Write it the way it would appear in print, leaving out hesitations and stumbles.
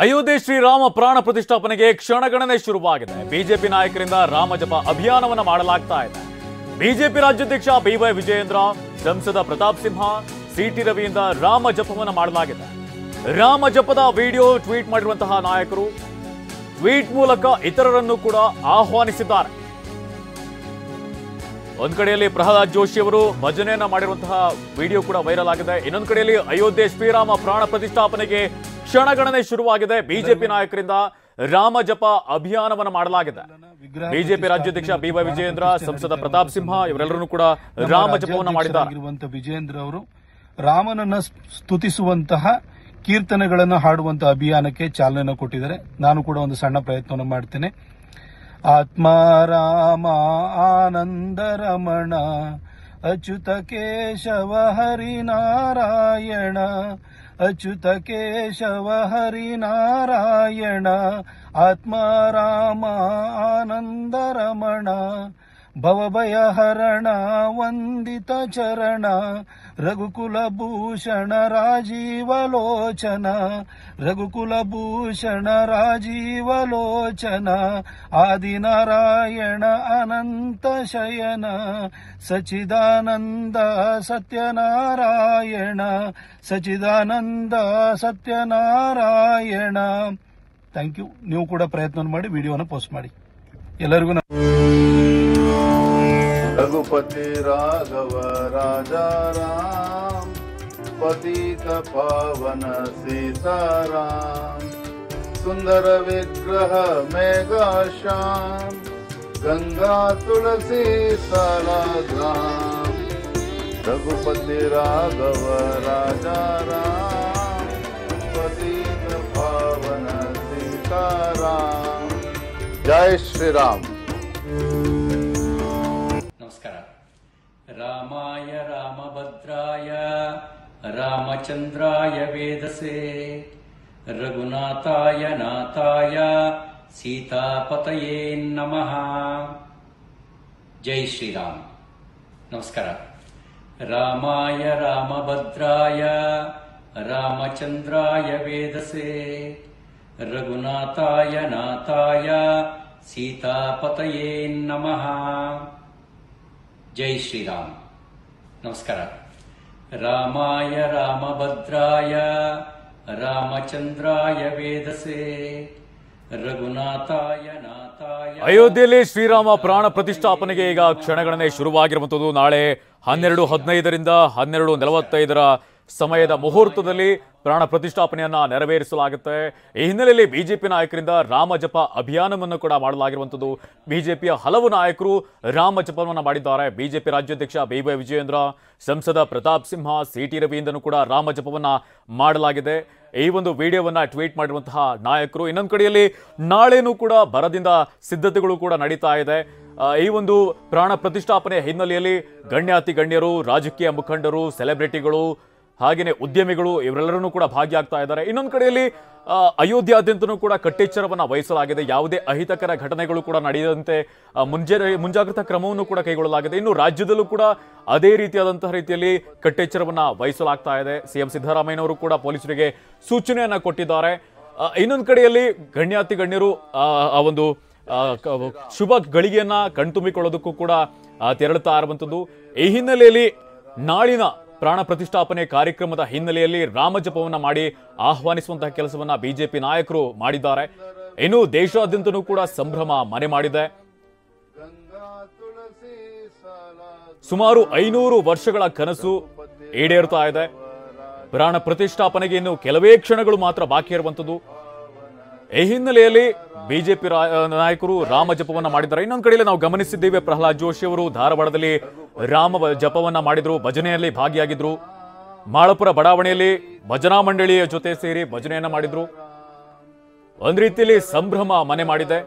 ಅಯೋಧ್ಯೆ ಶ್ರೀರಾಮ ಪ್ರಾಣ ಪ್ರತಿಷ್ಠಾಪನೆಗೆ ಕ್ಷಣಗಣನೆ ಶುರುವಾಗಿದೆ. ಬಿಜೆಪಿ ನಾಯಕರಿಂದ ರಾಮಜಪ ಅಭಿಯಾನವನ್ನು ಮಾಡಲಾಗ್ತಾ ಇದೆ. ಬಿಜೆಪಿ ರಾಜ್ಯಾಧ್ಯಕ್ಷ ಬಿವೈ ವಿಜಯೇಂದ್ರ, ಸಂಸದ ಪ್ರತಾಪ್ ಸಿಂಹ, ಸಿಟಿ ರವಿಯಿಂದ ರಾಮ ಜಪವನ್ನು ಮಾಡಲಾಗಿದೆ. ರಾಮ ಜಪದ ವಿಡಿಯೋ ಟ್ವೀಟ್ ಮಾಡಿರುವಂತಹ ನಾಯಕರು ಟ್ವೀಟ್ ಮೂಲಕ ಇತರರನ್ನು ಕೂಡ ಆಹ್ವಾನಿಸಿದ್ದಾರೆ. ಒಂದ್ ಕಡೆಯಲ್ಲಿ ಪ್ರಹ್ಲಾದ್ ಜೋಶಿ ಅವರು ಭಜನೆಯನ್ನ ಮಾಡಿರುವಂತಹ ವಿಡಿಯೋ ಕೂಡ ವೈರಲ್ ಆಗಿದೆ. ಇನ್ನೊಂದು ಕಡೆಯಲ್ಲಿ ಅಯೋಧ್ಯೆ ಶ್ರೀರಾಮ ಪ್ರಾಣ ಪ್ರತಿಷ್ಠಾಪನೆಗೆ ಕ್ಷಣಗಣನೆ ಶುರುವಾಗಿದೆ. ಬಿಜೆಪಿ ನಾಯಕರಿಂದ ರಾಮ ಜಪ ಅಭಿಯಾನವನ್ನು ಮಾಡಲಾಗಿದೆ. ಬಿಜೆಪಿ ರಾಜ್ಯಾಧ್ಯಕ್ಷ ಬಿವೈ ವಿಜಯೇಂದ್ರ, ಸಂಸದ ಪ್ರತಾಪ್ ಸಿಂಹ ಇವರೆಲ್ಲರೂ ಕೂಡ ರಾಮ ಜಪವನ್ನು ಮಾಡಿದ್ದಾರೆ. ವಿಜಯೇಂದ್ರ ಅವರು ರಾಮನನ್ನ ಸ್ತುತಿಸುವಂತಹ ಕೀರ್ತನೆಗಳನ್ನು ಹಾಡುವಂತಹ ಅಭಿಯಾನಕ್ಕೆ ಚಾಲನೆ ಕೊಟ್ಟಿದ್ದಾರೆ. ನಾನು ಕೂಡ ಒಂದು ಸಣ್ಣ ಪ್ರಯತ್ನವನ್ನು ಮಾಡ್ತೇನೆ. ಆತ್ಮ ರಾಮ ಆನಂದ ರಮಣ ಅಚ್ಯುತ ಕೇಶವ ಹರಿನಾರಾಯಣ ಅಚ್ಯುತ ಕೇಶವ ಹರಿನಾರಾಯಣ ಆತ್ಮ ರಾಮ ಆನಂದ ರಮಣ ಭವಭಯ ಹರಣ ವಂದಿತ ಚರಣ ರಘುಕುಲ ಭೂಷಣ ರಾಜೀವಲೋಚನ ರಘುಕುಲ ಭೂಷಣ ರಾಜೀವಲೋಚನ ಆದಿನಾರಾಯಣ ಅನಂತ ಶಯನ ಸಚಿದಾನಂದ ಸತ್ಯನಾರಾಯಣ ಸಚಿದಾನಂದ ಸತ್ಯನಾರಾಯಣ. Thank you. ನೀವು ಕೂಡ ಪ್ರಯತ್ನ ಮಾಡಿ ವಿಡಿಯೋನ ಪೋಸ್ಟ್ ಮಾಡಿ. ಎಲ್ಲರಿಗೂ रघुपति राघव राजा राम पतित पावन सीताराम सुंदर विग्रह मेघा श्याम गंगा तुलसी सालाग्राम रघुपति राघव राजा राम पतित पावन सीताराम. जय श्री राम. रामाय रामभद्राय रामचंद्राय वेदसे रघुनाथाय नाथाय सीतापतये नमः. जय श्री राम. नमस्कार. रामाय रामभद्राय रामचंद्राय वेदसे रघुनाथाय नाथाय सीतापतये नमः. जय श्री राम. नमस्कार. रामाय रामभद्राय रामचंद्राय वेदसे रघुनाथाय नाथाय. ಅಯೋಧ್ಯೆಯಲ್ಲಿ ಶ್ರೀರಾಮ ಪ್ರಾಣ ಪ್ರತಿಷ್ಠಾಪನೆಗೆ ಈಗ ಕ್ಷಣಗಣನೆ ಶುರುವಾಗಿರುವಂತದ್ದು. ನಾಳೆ 12:15ರಿಂದ 12:45 ಸಮಯದ ಮುಹೂರ್ತದಲ್ಲಿ ಪ್ರಾಣ ಪ್ರತಿಷ್ಠಾಪನೆಯನ್ನ ನೆರವೇರಿಸಲಾಗುತ್ತೆ. ಈ ಹಿನ್ನೆಲೆಯಲ್ಲಿ ಬಿಜೆಪಿ ನಾಯಕರಿಂದ ರಾಮ ಜಪ ಅಭಿಯಾನವನ್ನು ಕೂಡ ಮಾಡಲಾಗಿರುವಂತದ್ದು. ಬಿಜೆಪಿಯ ಹಲವು ನಾಯಕರು ರಾಮ ಜಪವನ್ನು ಮಾಡಿದ್ದಾರೆ. ಬಿಜೆಪಿ ರಾಜ್ಯಾಧ್ಯಕ್ಷ ಬಿವೈ ವಿಜಯೇಂದ್ರ, ಸಂಸದ ಪ್ರತಾಪ್ ಸಿಂಹ, ಸಿಟಿ ರವಿಯಿಂದನೂ ಕೂಡ ರಾಮ ಜಪವನ್ನ ಮಾಡಲಾಗಿದೆ. ಈ ಒಂದು ವಿಡಿಯೋವನ್ನ ಟ್ವೀಟ್ ಮಾಡಿರುವಂತಹ ನಾಯಕರು. ಇನ್ನೊಂದು ಕಡೆಯಲ್ಲಿ ನಾಳೆನೂ ಕೂಡ ಭರದಿಂದ ಸಿದ್ಧತೆಗಳು ಕೂಡ ನಡೀತಾ ಇದೆ. ಈ ಒಂದು ಪ್ರಾಣ ಪ್ರತಿಷ್ಠಾಪನೆ ಹಿನ್ನೆಲೆಯಲ್ಲಿ ಗಣ್ಯಾತಿ ಗಣ್ಯರು, ರಾಜಕೀಯ ಮುಖಂಡರು, ಸೆಲೆಬ್ರಿಟಿಗಳು, ಹಾಗೆಯೇ ಉದ್ಯಮಿಗಳು ಇವರೆಲ್ಲರೂ ಕೂಡ ಭಾಗಿಯಾಗ್ತಾ ಇದ್ದಾರೆ. ಇನ್ನೊಂದು ಕಡೆಯಲ್ಲಿ ಅಯೋಧ್ಯಾದ್ಯಂತನೂ ಕೂಡ ಕಟ್ಟೆಚ್ಚರವನ್ನು ವಹಿಸಲಾಗಿದೆ. ಯಾವುದೇ ಅಹಿತಕರ ಘಟನೆಗಳು ಕೂಡ ನಡೆಯದಂತೆ ಮುಂಜಾಗ್ರತಾ ಕ್ರಮವನ್ನು ಕೂಡ ಕೈಗೊಳ್ಳಲಾಗಿದೆ. ಇನ್ನು ರಾಜ್ಯದಲ್ಲೂ ಕೂಡ ಅದೇ ರೀತಿಯಲ್ಲಿ ಕಟ್ಟೆಚ್ಚರವನ್ನು ವಹಿಸಲಾಗ್ತಾ ಇದೆ. ಸಿಎಂ ಸಿದ್ದರಾಮಯ್ಯನವರು ಕೂಡ ಪೊಲೀಸರಿಗೆ ಸೂಚನೆಯನ್ನ ಕೊಟ್ಟಿದ್ದಾರೆ. ಇನ್ನೊಂದು ಕಡೆಯಲ್ಲಿ ಗಣ್ಯಾತಿ ಗಣ್ಯರು ಆ ಒಂದು ಶುಭ ಗಳಿಗೆಯನ್ನ ಕಣ್ತುಂಬಿಕೊಳ್ಳೋದಕ್ಕೂ ಕೂಡ ತೆರಳುತ್ತಾ ಇರುವಂತದ್ದು. ಈ ಹಿನ್ನೆಲೆಯಲ್ಲಿ ನಾಳಿನ ಪ್ರಾಣ ಪ್ರತಿಷ್ಠಾಪನೆ ಕಾರ್ಯಕ್ರಮದ ಹಿನ್ನೆಲೆಯಲ್ಲಿ ರಾಮಜಪವನ್ನ ಮಾಡಿ ಆಹ್ವಾನಿಸುವಂತಹ ಕೆಲಸವನ್ನ ಬಿಜೆಪಿ ನಾಯಕರು ಮಾಡಿದ್ದಾರೆ. ಇನ್ನು ದೇಶಾದ್ಯಂತನೂ ಕೂಡ ಸಂಭ್ರಮ ಮನೆ ಮಾಡಿದೆ. ಸುಮಾರು 500 ವರ್ಷಗಳ ಕನಸು ಈಡೇರುತ್ತಾ ಇದೆ. ಪ್ರಾಣ ಪ್ರತಿಷ್ಠಾಪನೆಗೆ ಇನ್ನು ಕೆಲವೇ ಕ್ಷಣಗಳು ಮಾತ್ರ ಬಾಕಿ ಇರುವಂತದ್ದು. ಈ ಹಿನ್ನೆಲೆಯಲ್ಲಿ ಬಿಜೆಪಿ ನಾಯಕರು ರಾಮ ಜಪವನ್ನ ಮಾಡಿದ್ದಾರೆ. ಇನ್ನೊಂದು ಕಡೆಯಲ್ಲಿ ನಾವು ಗಮನಿಸಿದ್ದೇವೆ, ಪ್ರಹ್ಲಾದ್ ಜೋಶಿ ಅವರು ಧಾರವಾಡದಲ್ಲಿ ರಾಮ ಜಪವನ್ನ ಮಾಡಿದ್ರು, ಭಜನೆಯಲ್ಲಿ ಭಾಗಿಯಾಗಿದ್ರು. ಮಾಳಪುರ ಬಡಾವಣೆಯಲ್ಲಿ ಭಜನಾ ಮಂಡಳಿಯ ಜೊತೆ ಸೇರಿ ಭಜನೆಯನ್ನ ಮಾಡಿದ್ರು. ಒಂದ್ ರೀತಿಯಲ್ಲಿ ಸಂಭ್ರಮ ಮನೆ ಮಾಡಿದೆ.